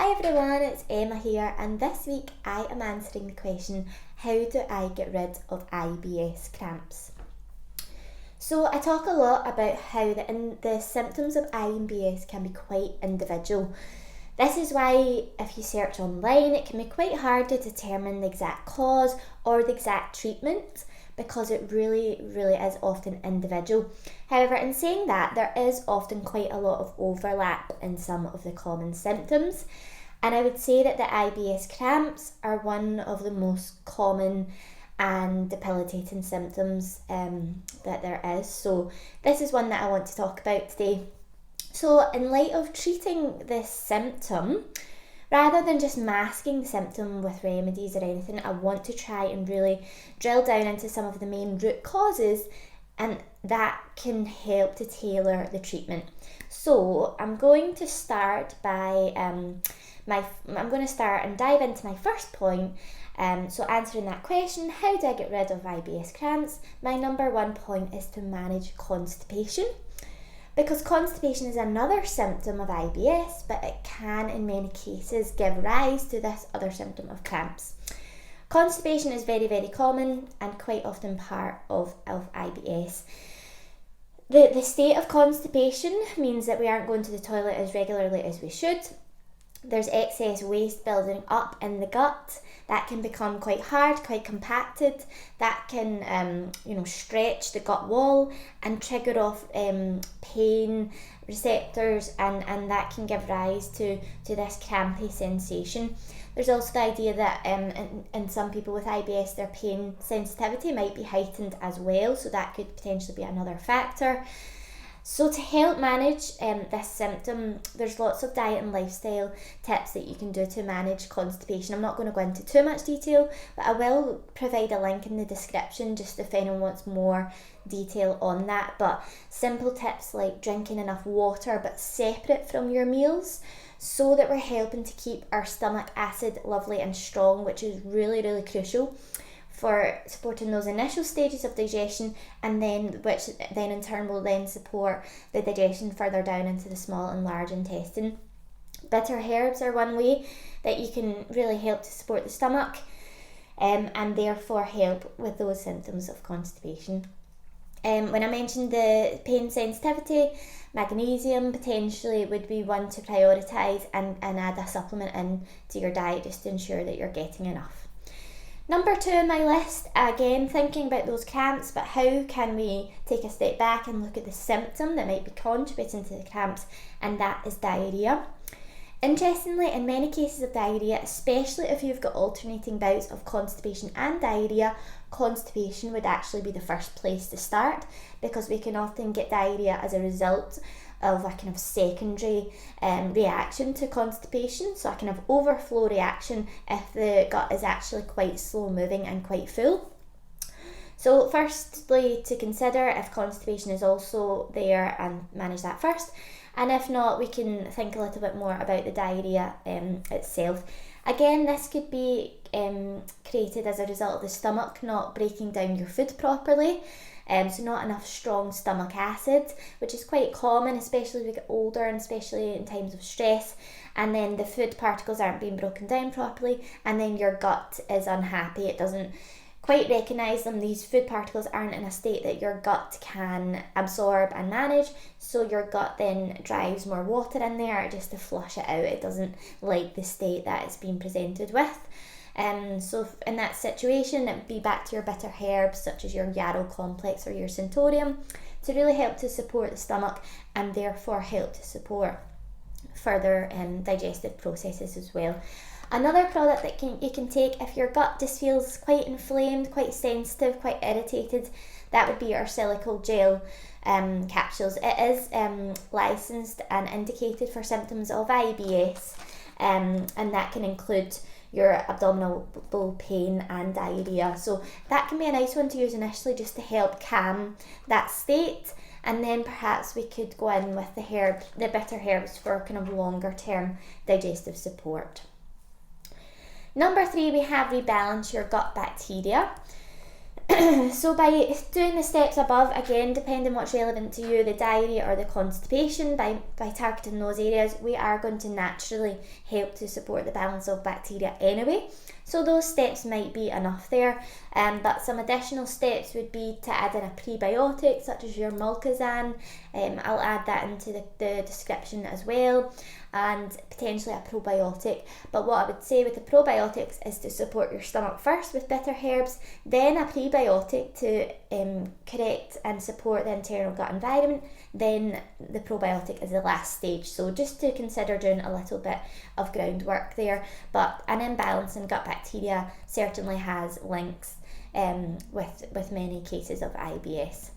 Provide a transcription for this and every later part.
Hi everyone, it's Emma here, and this week I am answering the question, how do I get rid of IBS cramps? So I talk a lot about how the symptoms of IBS can be quite individual. This is why if you search online it can be quite hard to determine the exact cause or the exact treatment, because it really is often individual. However, in saying that, there is often quite a lot of overlap in some of the common symptoms, and I would say that the IBS cramps are one of the most common and debilitating symptoms that there is. So this is one that I want to talk about today. So in light of treating this symptom, rather than just masking the symptom with remedies or anything, I want to try and really drill down into some of the main root causes, and that can help to tailor the treatment. So I'm going to start by I'm going to start and dive into my first point. So answering that question, how do I get rid of IBS cramps? My number one point is to manage constipation. Because constipation is another symptom of IBS, but it can in many cases give rise to this other symptom of cramps. Constipation is very common and quite often part of IBS. The state of constipation means that we aren't going to the toilet as regularly as we should. There's excess waste building up in the gut. That can become quite hard, quite compacted. That can stretch the gut wall and trigger off pain receptors, and that can give rise to this crampy sensation. There's also the idea that in some people with IBS, their pain sensitivity might be heightened as well, so that could potentially be another factor. So to help manage this symptom, there's lots of diet and lifestyle tips that you can do to manage constipation. I'm not going to go into too much detail, but I will provide a link in the description just if anyone wants more detail on that. But simple tips like drinking enough water but separate from your meals, so that we're helping to keep our stomach acid lovely and strong, which is really crucial for supporting those initial stages of digestion, and which then in turn will then support the digestion further down into the small and large intestine. Bitter herbs are one way that you can really help to support the stomach and therefore help with those symptoms of constipation. When I mentioned the pain sensitivity, magnesium potentially would be one to prioritise and add a supplement in to your diet just to ensure that you're getting enough. Number 2 on my list, again thinking about those cramps, but how can we take a step back and look at the symptom that might be contributing to the cramps, and that is diarrhoea. Interestingly, in many cases of diarrhoea, especially if you've got alternating bouts of constipation and diarrhoea, constipation would actually be the first place to start, because we can often get diarrhoea as a result of a kind of secondary reaction to constipation, so a kind of overflow reaction if the gut is actually quite slow moving and quite full. So firstly, to consider if constipation is also there and manage that first, and if not, we can think a little bit more about the diarrhoea itself. Again, this could be created as a result of the stomach not breaking down your food properly. So not enough strong stomach acid, which is quite common, especially as we get older and especially in times of stress. And then the food particles aren't being broken down properly, and then your gut is unhappy. It doesn't quite recognise them. These food particles aren't in a state that your gut can absorb and manage, so your gut then drives more water in there just to flush it out. It doesn't like the state that it's being presented with. So in that situation, it would be back to your bitter herbs such as your yarrow complex or your centurium to really help to support the stomach and therefore help to support further digestive processes as well. Another product that you can take if your gut just feels quite inflamed, quite sensitive, quite irritated, that would be our silical gel capsules. It is licensed and indicated for symptoms of IBS, and that can include your abdominal pain and diarrhoea. So that can be a nice one to use initially just to help calm that state, and then perhaps we could go in with the bitter herbs for kind of longer term digestive support. Number 3, we have rebalance your gut bacteria. So by doing the steps above, again, depending what's relevant to you, the diarrhea or the constipation, by targeting those areas, we are going to naturally help to support the balance of bacteria anyway. So those steps might be enough there, but some additional steps would be to add in a prebiotic such as your Mulkazan. I'll add that into the description as well, and potentially a probiotic. But what I would say with the probiotics is to support your stomach first with bitter herbs, then a prebiotic to correct and support the internal gut environment, then the probiotic is the last stage. So just to consider doing a little bit of groundwork there, but an imbalance in gut bacteria certainly has links with many cases of IBS.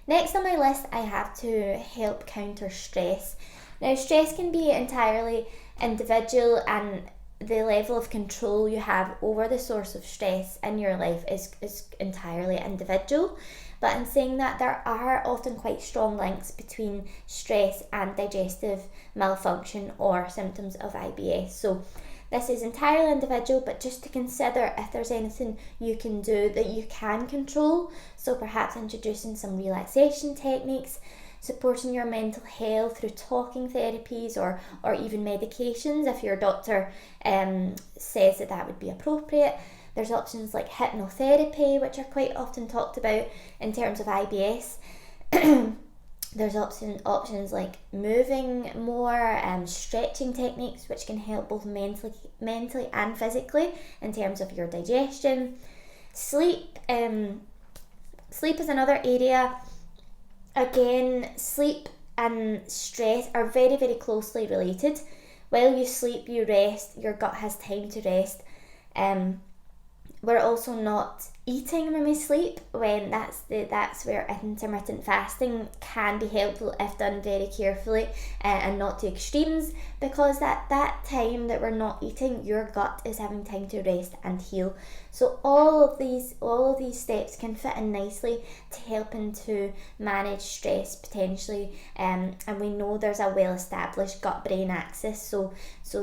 Next on my list, I have to help counter stress. Now, stress can be entirely individual, and the level of control you have over the source of stress in your life is entirely individual. But in saying that, there are often quite strong links between stress and digestive malfunction or symptoms of IBS. So this is entirely individual, but just to consider if there's anything you can do that you can control. So perhaps introducing some relaxation techniques, supporting your mental health through talking therapies or even medications if your doctor says that would be appropriate. There's options like hypnotherapy, which are quite often talked about in terms of IBS. There's options like moving more, stretching techniques, which can help both mentally and physically in terms of your digestion. Sleep is another area. Again, sleep and stress are very, very closely related. While you sleep, you rest, your gut has time to rest. We're also not eating when we sleep, when that's where intermittent fasting can be helpful if done very carefully and not to extremes, because that time that we're not eating, your gut is having time to rest and heal. So all of these steps can fit in nicely to helping to manage stress potentially, and we know there's a well-established gut-brain axis, so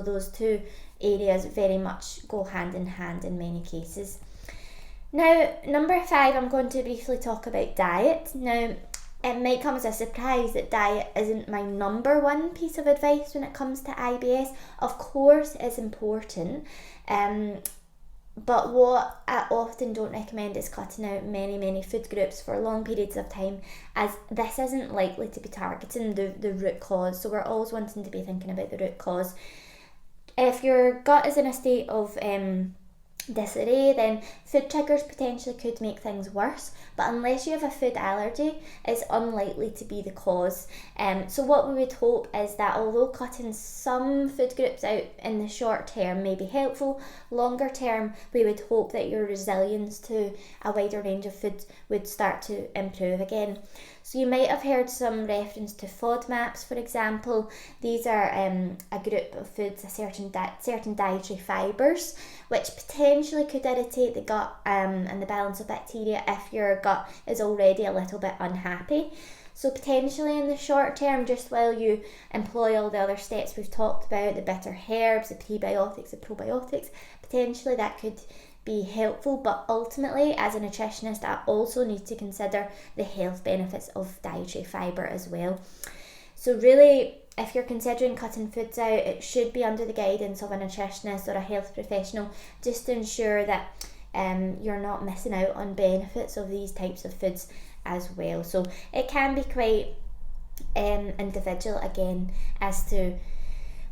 those two areas very much go hand in hand in many cases. Now, number 5, I'm going to briefly talk about diet. Now, it might come as a surprise that diet isn't my number one piece of advice when it comes to IBS. Of course, it's important, but what I often don't recommend is cutting out many food groups for long periods of time, as this isn't likely to be targeting the root cause. So we're always wanting to be thinking about the root cause. If your gut is in a state of disarray, then food triggers potentially could make things worse, but unless you have a food allergy, it's unlikely to be the cause. So what we would hope is that although cutting some food groups out in the short term may be helpful, longer term we would hope that your resilience to a wider range of foods would start to improve again. So you might have heard some reference to FODMAPs, for example. These are a group of foods, certain dietary fibres, which potentially could irritate the gut and the balance of bacteria if your gut is already a little bit unhappy. So potentially in the short term, just while you employ all the other steps we've talked about, the bitter herbs, the prebiotics, the probiotics, potentially that could be helpful, but ultimately as a nutritionist I also need to consider the health benefits of dietary fibre as well. So really, if you're considering cutting foods out, it should be under the guidance of a nutritionist or a health professional, just to ensure that you're not missing out on benefits of these types of foods as well. So it can be quite individual again as to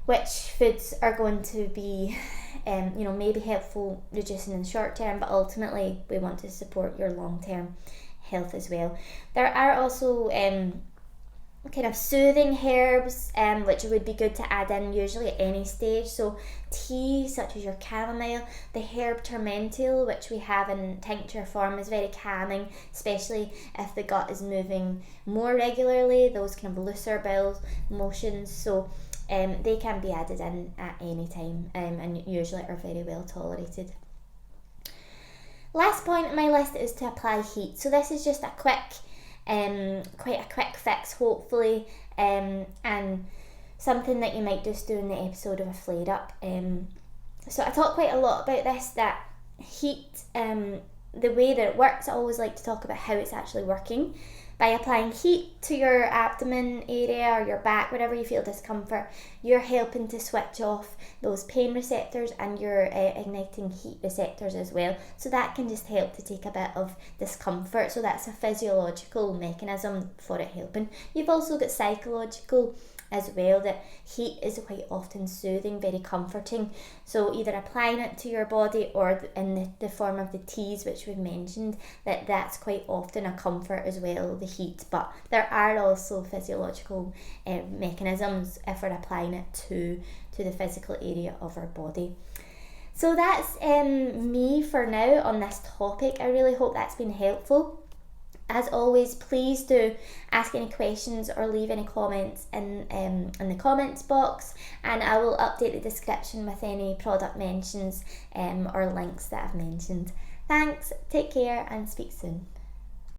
which foods are going to be maybe helpful reducing in the short term, but ultimately we want to support your long-term health as well. There are also kind of soothing herbs which would be good to add in usually at any stage. So tea such as your chamomile, the herb turmental, which we have in tincture form, is very calming, especially if the gut is moving more regularly, those kind of looser bowel motions. So they can be added in at any time and usually are very well tolerated. Last point on my list is to apply heat. So this is just a quite a quick fix hopefully, and something that you might just do in the episode of a flare up. So I talk quite a lot about this, that heat the way that it works, I always like to talk about how it's actually working. By applying heat to your abdomen area or your back, wherever you feel discomfort, you're helping to switch off those pain receptors, and you're igniting heat receptors as well. So that can just help to take a bit of discomfort. So that's a physiological mechanism for it helping. You've also got psychological as well, that heat is quite often soothing, very comforting. So either applying it to your body or in the form of the teas, which we've mentioned, that's quite often a comfort as well, the heat. But there are also physiological mechanisms if we're applying it to the physical area of our body. So that's me for now on this topic. I really hope that's been helpful. As always, please do ask any questions or leave any comments in the comments box, and I will update the description with any product mentions or links that I've mentioned. Thanks, take care, and speak soon.